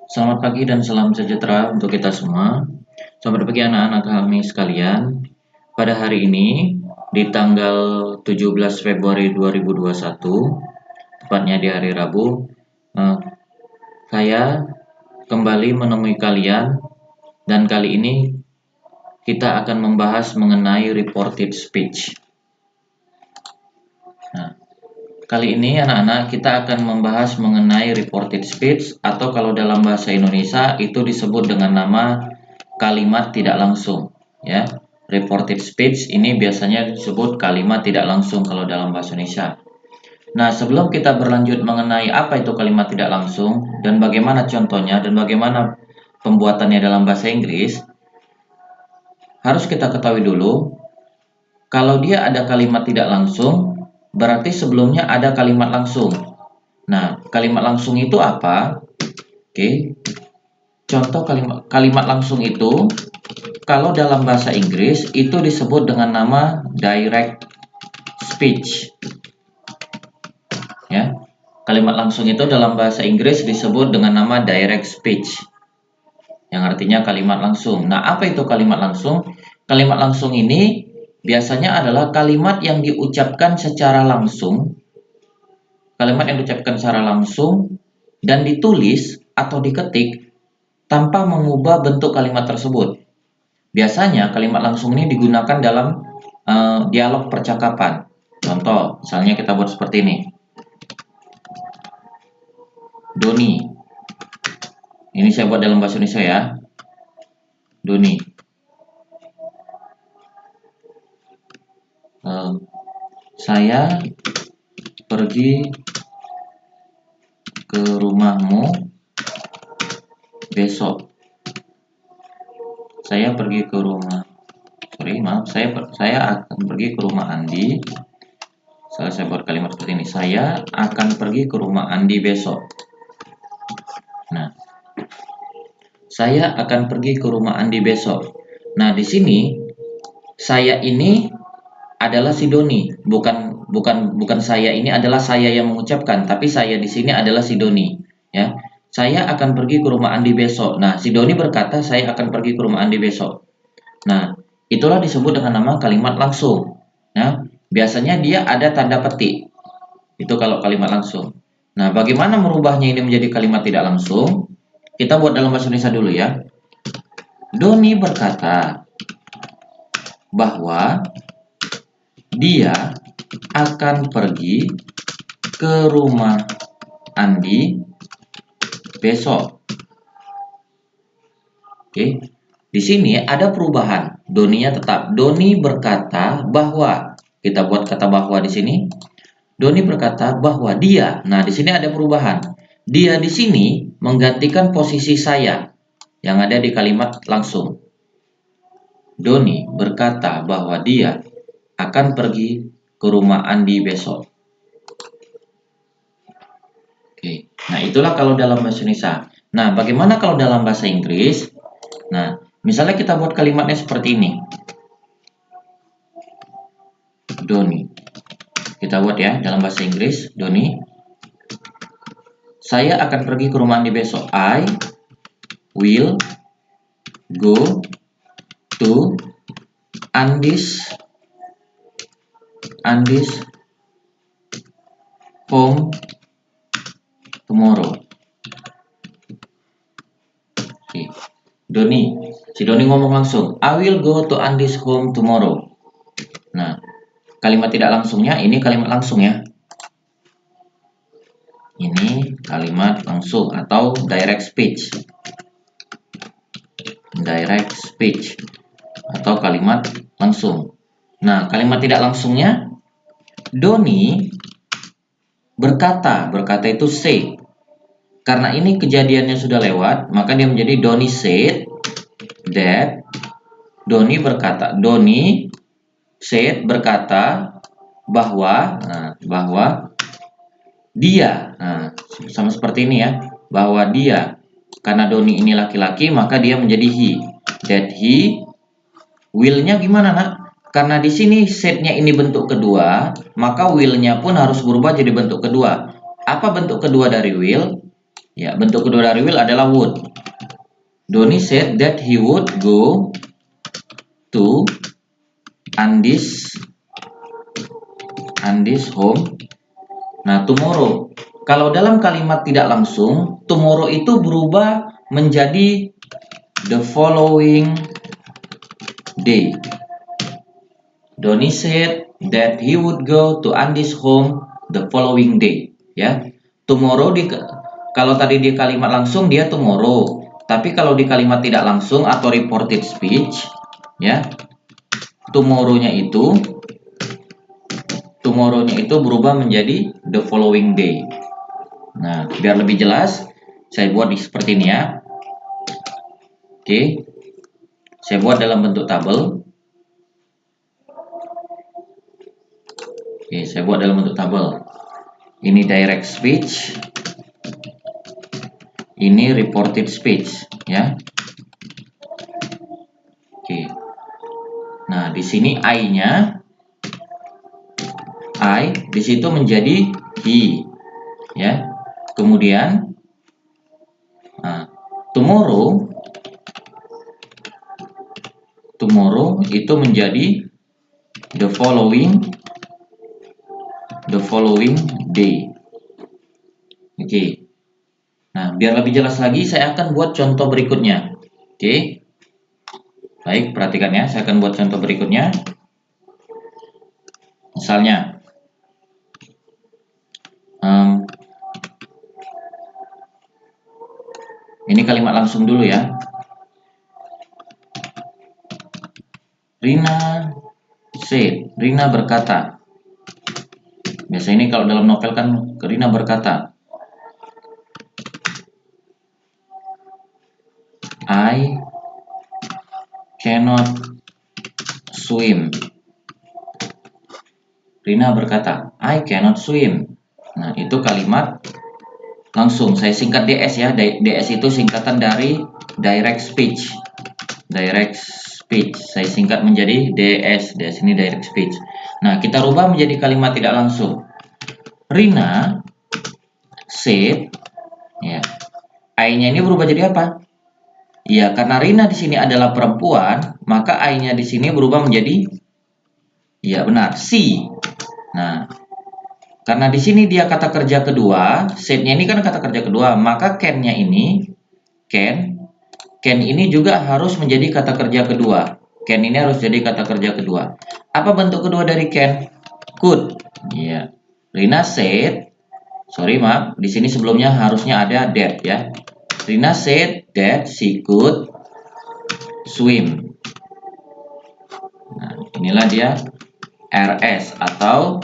Selamat pagi dan salam sejahtera untuk kita semua. Selamat pagi anak-anak kami sekalian. Pada hari ini, di tanggal 17 Februari 2021, tepatnya di hari Rabu, saya kembali menemui kalian dan kali ini kita akan membahas mengenai reported speech. Nah, kali ini anak-anak kita akan membahas mengenai reported speech atau kalau dalam bahasa Indonesia itu disebut dengan nama kalimat tidak langsung, ya. Reported speech ini biasanya disebut kalimat tidak langsung kalau dalam bahasa Indonesia. Nah, sebelum kita berlanjut mengenai apa itu kalimat tidak langsung dan bagaimana contohnya dan bagaimana pembuatannya dalam bahasa Inggris, harus kita ketahui dulu kalau dia ada kalimat tidak langsung, berarti sebelumnya ada kalimat langsung. Nah, kalimat langsung itu apa? Oke. Contoh kalimat langsung itu kalau dalam bahasa Inggris itu disebut dengan nama direct speech. Ya. Kalimat langsung itu dalam bahasa Inggris disebut dengan nama direct speech. Yang artinya kalimat langsung. Nah, apa itu kalimat langsung? Kalimat langsung ini biasanya adalah kalimat yang diucapkan secara langsung. Kalimat yang diucapkan secara langsung dan ditulis atau diketik tanpa mengubah bentuk kalimat tersebut. Biasanya kalimat langsung ini digunakan dalam dialog percakapan. Contoh, misalnya kita buat seperti ini. Doni. Ini saya buat dalam bahasa Indonesia ya. Doni. Saya pergi ke rumahmu besok. Saya pergi ke rumah. Saya akan pergi ke rumah Andi. Saya buat kalimat seperti ini. Saya akan pergi ke rumah Andi besok. Nah, saya akan pergi ke rumah Andi besok. Nah, di sini saya ini adalah si Doni, bukan saya ini adalah saya yang mengucapkan, tapi saya di sini adalah si Doni, ya. Saya akan pergi ke rumah Andi besok. Nah, si Doni berkata saya akan pergi ke rumah Andi besok. Nah, itulah disebut dengan nama kalimat langsung. Nah, biasanya dia ada tanda petik. Itu kalau kalimat langsung. Nah, bagaimana merubahnya ini menjadi kalimat tidak langsung? Kita buat dalam bahasa Indonesia dulu ya. Doni berkata bahwa dia akan pergi ke rumah Andi besok. Oke. Di sini ada perubahan. Doninya tetap. Doni berkata bahwa. Kita buat kata bahwa di sini. Doni berkata bahwa dia. Nah, di sini ada perubahan. Dia di sini menggantikan posisi saya yang ada di kalimat langsung. Doni berkata bahwa dia akan pergi ke rumah Andi besok. Oke. Nah, itulah kalau dalam bahasa Indonesia. Nah, bagaimana kalau dalam bahasa Inggris? Nah, misalnya kita buat kalimatnya seperti ini. Doni. Kita buat ya dalam bahasa Inggris, Doni. Saya akan pergi ke rumah Andi besok. I will go to Andi's home tomorrow. Oke. Si Doni ngomong langsung, I will go to Andi's home tomorrow. Nah, kalimat tidak langsungnya ini kalimat langsung ya. Ini kalimat langsung atau direct speech. Direct speech atau kalimat langsung. Nah, kalimat tidak langsungnya Doni berkata itu say. Karena ini kejadiannya sudah lewat, maka dia menjadi Doni said that. Doni said berkata bahwa dia. Nah, sama seperti ini ya, bahwa dia. Karena Doni ini laki-laki, maka dia menjadi he. That he will-nya gimana, Nak? Karena di sini said-nya ini bentuk kedua, maka will-nya pun harus berubah jadi bentuk kedua. Apa bentuk kedua dari will? Ya, bentuk kedua dari will adalah would. Doni said that he would go to Andy's home. Nah, tomorrow. Kalau dalam kalimat tidak langsung, tomorrow itu berubah menjadi the following day. Doni said that he would go to Andy's home the following day. Ya, tomorrow kalau tadi di kalimat langsung dia tomorrow. Tapi kalau di kalimat tidak langsung atau reported speech, ya, tomorrow-nya itu berubah menjadi the following day. Nah, biar lebih jelas, saya buat seperti ini ya. Oke, saya buat dalam bentuk tabel. Oke, saya buat dalam bentuk tabel. Ini direct speech, ini reported speech, ya. Oke. Nah, di sini I-nya, di situ menjadi he, ya. Kemudian, tomorrow itu menjadi the following day. Oke. Nah, biar lebih jelas lagi, saya akan buat contoh berikutnya. Oke. Baik, perhatikan ya. Saya akan buat contoh berikutnya. Misalnya, ini kalimat langsung dulu ya. Rina berkata. Biasa ini kalau dalam novel kan Rina berkata, I cannot swim. Rina berkata, I cannot swim. Nah, itu kalimat langsung. Saya singkat DS ya. DS itu singkatan dari direct speech. Saya singkat menjadi DS. DS ini direct speech. Nah, kita rubah menjadi kalimat tidak langsung. Rina said, ya. I-nya ini berubah jadi apa? Ya, karena Rina di sini adalah perempuan, maka I-nya di sini berubah menjadi, ya benar, she. Nah, karena di sini dia kata kerja kedua, said-nya ini kan kata kerja kedua, maka can-nya ini, can ini juga harus menjadi kata kerja kedua. Can ini harus jadi kata kerja kedua. Apa bentuk kedua dari can? Could. Ya. Rina said, maaf, di sini sebelumnya harusnya ada that ya. Rina said that she could swim. Nah, inilah dia RS atau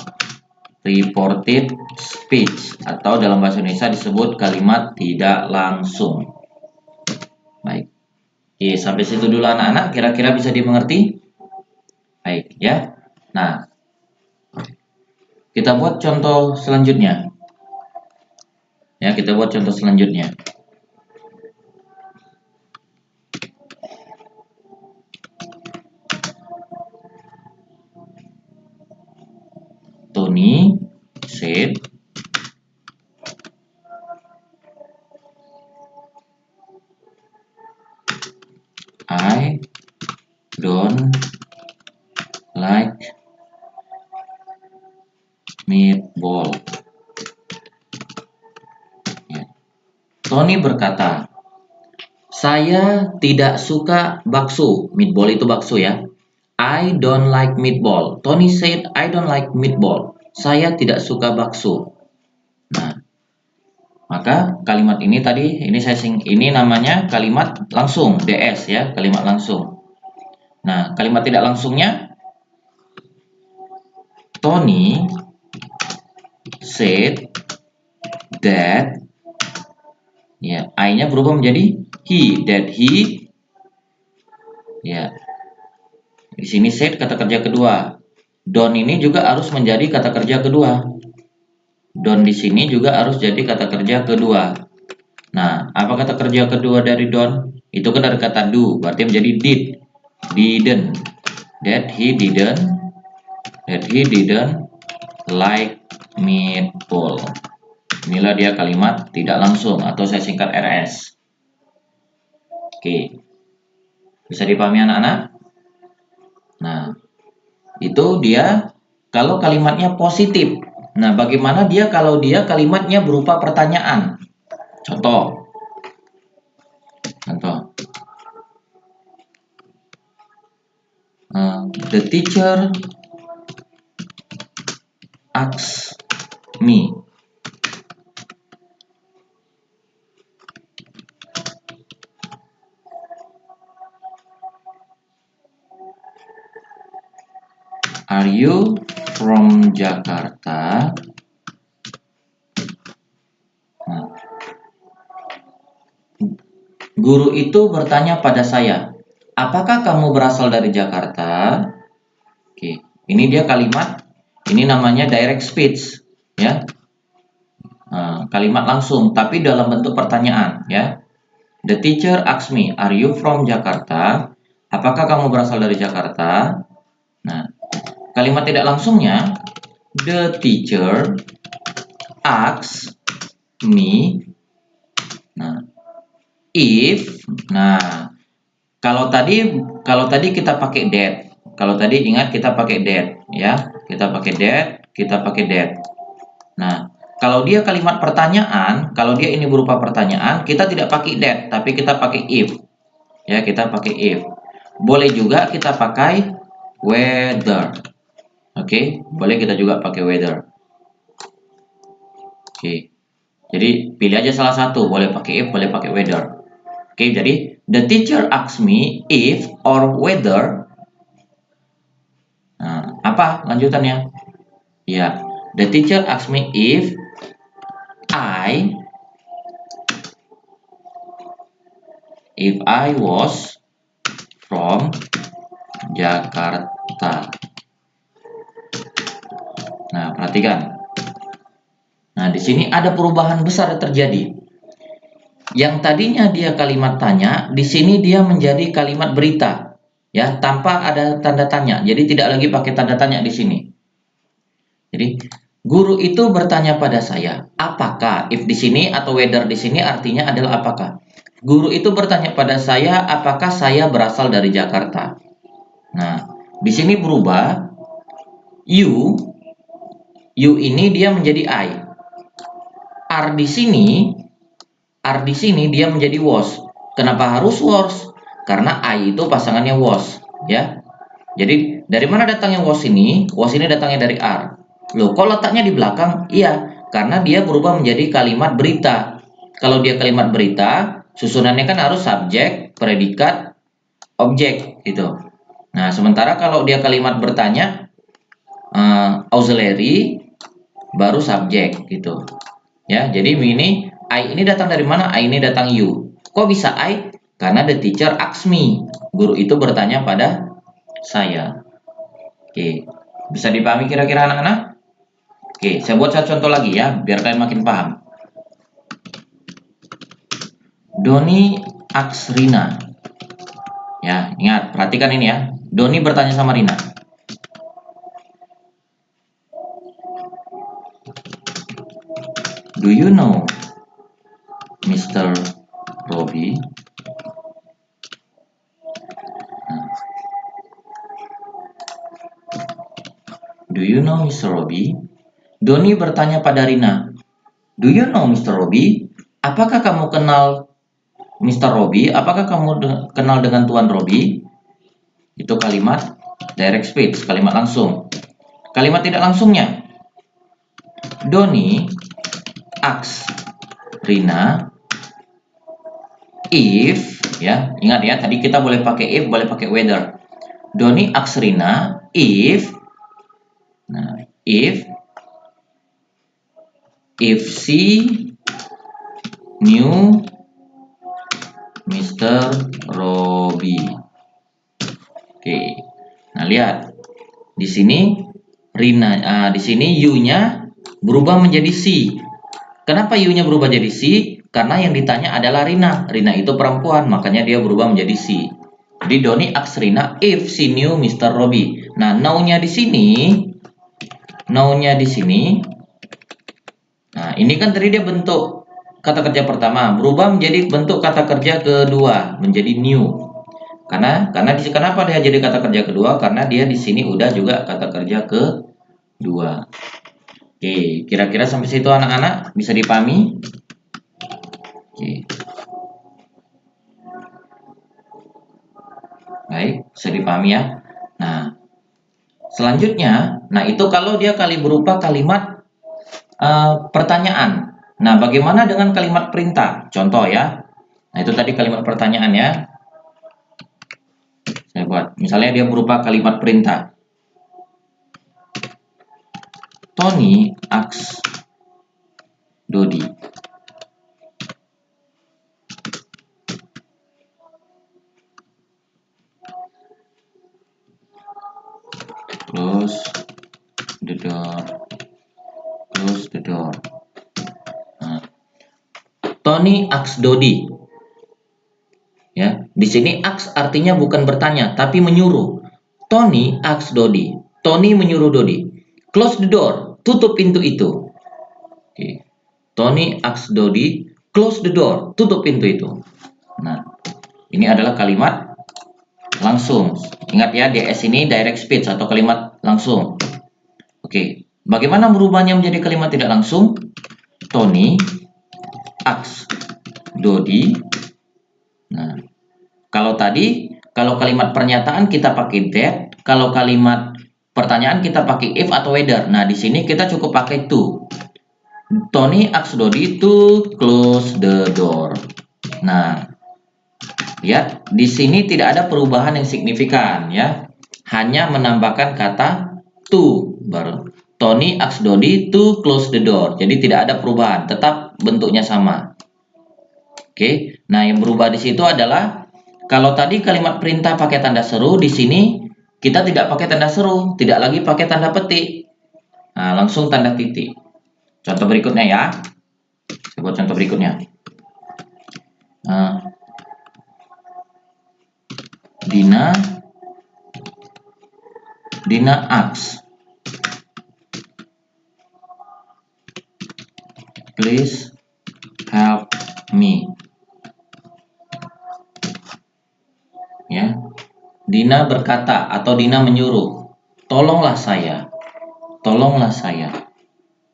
reported speech, atau dalam bahasa Indonesia disebut kalimat tidak langsung. Baik. Oke, sampai situ dulu anak-anak, kira-kira bisa dimengerti? Baik ya. Nah, kita buat contoh selanjutnya. Ya, kita buat contoh selanjutnya. Tony said I don't like meatball. Ya. Tony berkata, saya tidak suka bakso. Meatball itu bakso ya. I don't like meatball. Tony said I don't like meatball. Saya tidak suka bakso. Nah, maka kalimat ini tadi ini namanya kalimat langsung, DS ya, kalimat langsung. Nah, kalimat tidak langsungnya Tony said that, ya, I-nya berubah menjadi he, that he, ya. Di sini said kata kerja kedua. Don't ini juga harus menjadi kata kerja kedua. Don't di sini juga harus jadi kata kerja kedua. Nah, apa kata kerja kedua dari don't? Itu kan dari kata do, berarti menjadi did. Didn't. That he didn't like meatball. Inilah dia kalimat tidak langsung atau saya singkat RS. Oke. Bisa dipahami anak-anak? Nah, itu dia kalau kalimatnya positif. Nah, bagaimana dia kalau dia kalimatnya berupa pertanyaan? Contoh. The teacher asks me. Are you from Jakarta? Nah, guru itu bertanya pada saya, apakah kamu berasal dari Jakarta? Oke, ini dia kalimat, ini namanya direct speech, ya, kalimat langsung, tapi dalam bentuk pertanyaan, ya. The teacher asks me, are you from Jakarta? Apakah kamu berasal dari Jakarta? Nah, kalimat tidak langsungnya, the teacher asks me. Nah, if, nah, kalau tadi kita pakai that. Kalau tadi ingat kita pakai that, ya. Kita pakai that. Nah, kalau dia kalimat pertanyaan, kalau dia ini berupa pertanyaan, kita tidak pakai that, tapi kita pakai if. Ya, kita pakai if. Boleh juga kita pakai whether. Oke, boleh kita juga pakai whether. Oke. Jadi pilih aja salah satu, boleh pakai if, boleh pakai whether. Oke, jadi the teacher asks me if or whether. Nah, apa lanjutannya? Ya, the teacher asks me if I was from Jakarta. Nah, perhatikan. Nah, di sini ada perubahan besar yang terjadi. Yang tadinya dia kalimat tanya, di sini dia menjadi kalimat berita, ya, tanpa ada tanda tanya. Jadi tidak lagi pakai tanda tanya di sini. Jadi guru itu bertanya pada saya, apakah? If di sini atau whether di sini artinya adalah apakah. Guru itu bertanya pada saya, apakah saya berasal dari Jakarta? Nah, di sini berubah you ini dia menjadi I. R di sini dia menjadi was. Kenapa harus was? Karena I itu pasangannya was, ya. Jadi dari mana datangnya was ini? Was ini datangnya dari R. Loh, kok letaknya di belakang? Iya, karena dia berubah menjadi kalimat berita. Kalau dia kalimat berita, susunannya kan harus subjek, predikat, objek gitu. Nah, sementara kalau dia kalimat bertanya, auxiliary baru subjek gitu. Ya, jadi ini I ini datang dari mana? I ini datang you. Kok bisa I? Karena the teacher asks me. Guru itu bertanya pada saya. Oke, bisa dipahami kira-kira anak-anak? Oke, saya buat satu contoh lagi ya, biar kalian makin paham. Doni asks Rina. Ya, ingat, perhatikan ini ya. Doni bertanya sama Rina. Do you know Mr. Robbie? Do you know Mr. Robbie? Doni bertanya pada Rina. Do you know Mr. Robbie? Apakah kamu kenal Mr. Robbie? Apakah kamu kenal dengan Tuan Robbie? Itu kalimat direct speech, kalimat langsung. Kalimat tidak langsungnya. Doni asks Rina if, ya, ingat ya, tadi kita boleh pakai if, boleh pakai whether. Doni asks Rina if, nah, if she knew Mr. Robbie. Oke. Nah, lihat. Di sini Rina, di sini you-nya berubah menjadi she. Kenapa you-nya berubah jadi she? Karena yang ditanya adalah Rina. Rina itu perempuan, makanya dia berubah menjadi she. Jadi Doni asks Rina if she knew Mr. Robbie. Nah, know-nya di sini, nah Nah, ini kan tadi dia bentuk kata kerja pertama, berubah menjadi bentuk kata kerja kedua, menjadi new. Karena kenapa dia jadi kata kerja kedua? Karena dia di sini udah juga kata kerja kedua. Oke, kira-kira sampai situ anak-anak bisa dipahami? Oke. Baik, bisa dipahami ya. Nah, selanjutnya, itu kalau dia berupa kalimat pertanyaan. Nah, bagaimana dengan kalimat perintah? Contoh ya. Nah, itu tadi kalimat pertanyaan ya. Saya buat. Misalnya dia berupa kalimat perintah. Tony asks Dodi. Close the door. Close the door. Nah, Tony asks Dodi. Ya, di sini asks artinya bukan bertanya, tapi menyuruh. Tony asks Dodi. Tony menyuruh Dodi. Close the door. Tutup pintu itu. Oke. Tony asks Dodi. Close the door. Tutup pintu itu. Nah, ini adalah kalimat langsung. Ingat ya, DS ini direct speech atau kalimat langsung. Oke. Bagaimana merubahnya menjadi kalimat tidak langsung? Tony asks Dodi. Nah, kalau kalimat pernyataan kita pakai that, kalau kalimat pertanyaan kita pakai if atau whether. Nah, di sini kita cukup pakai to. Tony asks Dodi to close the door. Nah, lihat di sini tidak ada perubahan yang signifikan ya. Hanya menambahkan kata to baru. Tony asks Dodi to close the door. Jadi tidak ada perubahan, tetap bentuknya sama. Oke. Nah, yang berubah di situ adalah kalau tadi kalimat perintah pakai tanda seru, di sini kita tidak pakai tanda seru, tidak lagi pakai tanda petik. Nah, langsung tanda titik. Contoh berikutnya ya. Saya buat contoh berikutnya. Dina asks, please help me. Ya. Dina berkata atau Dina menyuruh, tolonglah saya. Tolonglah saya.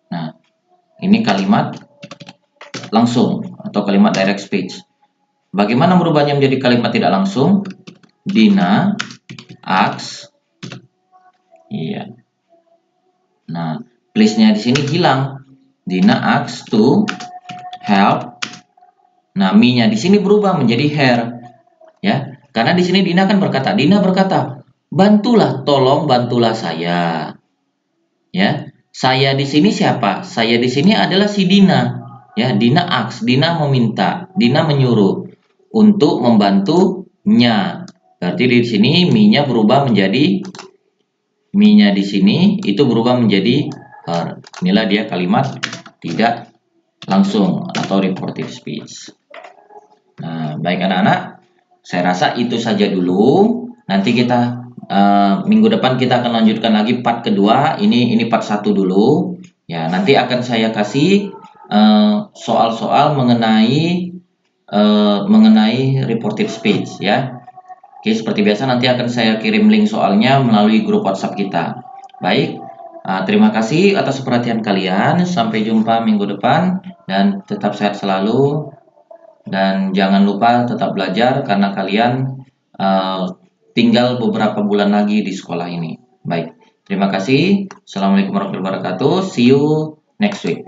Nah, ini kalimat langsung atau kalimat direct speech. Bagaimana merubahnya menjadi kalimat tidak langsung? Dina asks. Iya. Nah, please-nya di sini hilang. Dina asks to help. Nah, me-nya di sini berubah menjadi her. Ya, karena di sini Dina berkata, bantulah, tolong bantulah saya. Ya, saya di sini siapa? Saya di sini adalah si Dina. Ya, Dina asks, Dina meminta, Dina menyuruh untuk membantunya. Berarti di sini me-nya berubah menjadi me-nya di sini itu berubah menjadi her. Inilah dia kalimat tidak langsung atau reported speech. Nah, baik anak-anak, saya rasa itu saja dulu. Nanti kita minggu depan kita akan lanjutkan lagi part kedua. Ini part 1 dulu. Ya, nanti akan saya kasih soal-soal mengenai reported speech ya. Oke, seperti biasa nanti akan saya kirim link soalnya melalui grup WhatsApp kita. Baik, terima kasih atas perhatian kalian. Sampai jumpa minggu depan dan tetap sehat selalu. Dan jangan lupa tetap belajar karena kalian tinggal beberapa bulan lagi di sekolah ini. Baik, terima kasih. Assalamualaikum warahmatullahi wabarakatuh. See you next week.